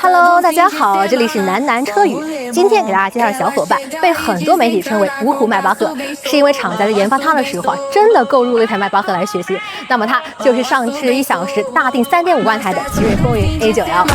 Hello， 大家好，这里是南南车语。今天给大家介绍的小伙伴被很多媒体称为芜湖迈巴赫，是因为厂家在研发它的时候真的购入了一台迈巴赫来学习。那么它就是上市1小时大定3.5万台的奇瑞风云 A9L。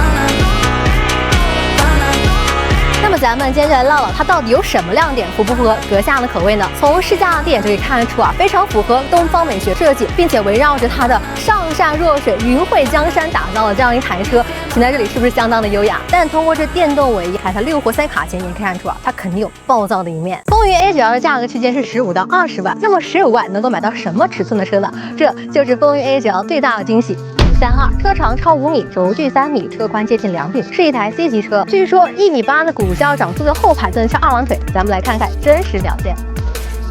那么咱们今天就来唠唠它到底有什么亮点，符不符合阁下的口味呢？从试驾地点就可以看得出非常符合东方美学设计，并且围绕着它的上善若水、云汇江山打造了这样一台车，停在这里是不是相当的优雅？但通过这电动尾翼还有它6活塞卡钳，你可以看出它肯定有暴躁的一面。风云 A9L 的价格区间是15到20万，那么15万能够买到什么尺寸的车呢？这就是风云 A9L 最大的惊喜。532，车长超5米，轴距3米，车宽接近2米，是一台 C 级车。据说1.8米的骨架长坐在后排就能翘2郎腿，咱们来看看真实表现。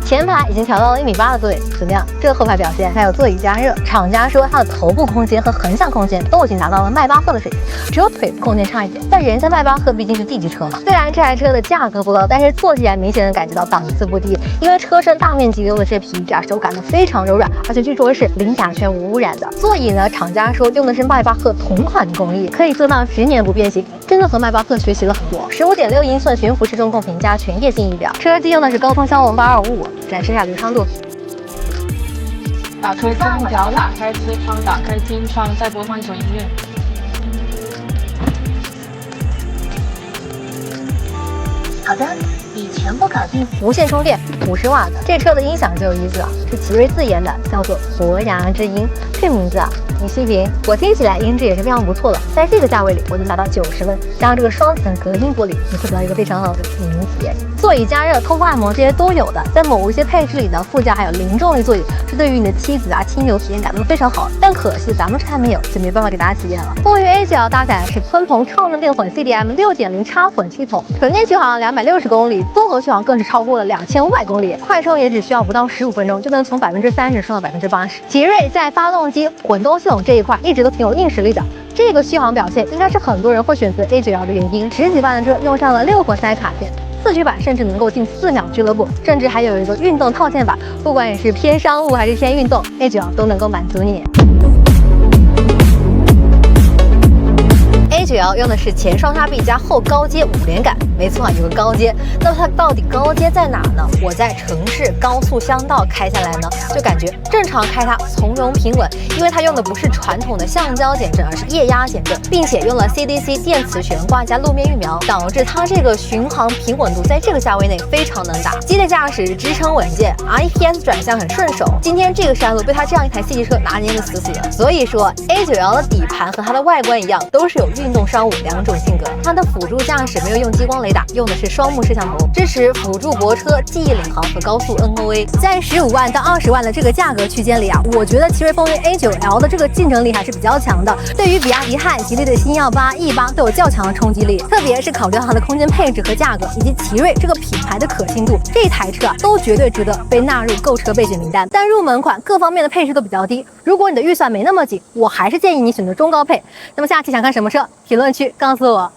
前排已经调到了1.8米的座位，怎么样？这个后排表现还有座椅加热，厂家说它的头部空间和横向空间都已经达到了迈巴赫的水平，只有腿部空间差一点。但人家迈巴赫毕竟是 D 级车嘛，虽然这台车的价格不高，但是坐起来明显能感觉到档次不低，因为车身大面积用的这皮质手感呢非常柔软，而且据说是零甲醛无污染的。座椅呢，厂家说用的是迈巴赫同款的工艺，可以做到10年不变形，真的和迈巴赫学习了很多。15.6英寸悬浮式中控屏加全液晶仪表，车机用的是高通骁龙8255。展示一下流畅度。打开空调，打开车窗，打开天窗，再播放一首音乐。好的，已全部搞定。无线充电，50瓦的。这车的音响就有意思了，是奇瑞自研的，叫做博雅之音。这名字你细品，我听起来音质也是非常不错的。在这个价位里，我能达到90分。加上这个双层隔音玻璃，你会得到一个非常好的品体验。座椅加热、通风按摩这些都有的，在某一些配置里呢，副驾还有零重力座椅，这对于你的妻子亲友体验感都非常好。但可惜咱们这还没有，就没办法给大家体验了。风云 A9L 搭载的是鲲鹏超能电混 CDM 6.0插混系统，纯电续航260公里，综合续航更是超过了2500公里，快充也只需要不到15分钟就能从30%升到80%。奇瑞在发动机、混动系统这一块一直都挺有硬实力的。这个续航表现应该是很多人会选择 A9L 的原因。10几万的车用上了6活塞卡钳，4驱版甚至能够进4秒俱乐部，甚至还有一个运动套件版，不管你是偏商务还是偏运动 ，A9L 都能够满足你。A9L 用的是前双叉臂加后高阶5连杆，没错，有个高阶。那么它到底高阶在哪呢？我在城市高速乡道开下来呢，就感觉正常开它从容平稳，因为它用的不是传统的橡胶减震，而是液压减震，并且用了 CDC 电磁悬挂加路面预瞄，导致它这个巡航平稳度在这个价位内非常能打。激烈驾驶支撑稳健 ，IPS 转向很顺手。今天这个山路被它这样一台 C 级车拿捏的死死的，所以说 A9L 的底盘和它的外观一样，都是有运动商务2种性格。它的辅助驾驶没有用激光雷达，用的是双目摄像头，支持辅助泊车、记忆领航和高速 NOA。在15万到20万的这个价格区间里我觉得奇瑞风云 A9L 的这个竞争力还是比较强的，对于比亚迪汉、吉利的新耀8、E8都有较强的冲击力。特别是考虑到它的空间配置和价格，以及奇瑞这个品牌的可信度，这台车都绝对值得被纳入购车备选名单。但入门款各方面的配置都比较低，如果你的预算没那么紧，我还是建议你选择中高配。那么下期想看什么车？评论区告诉我。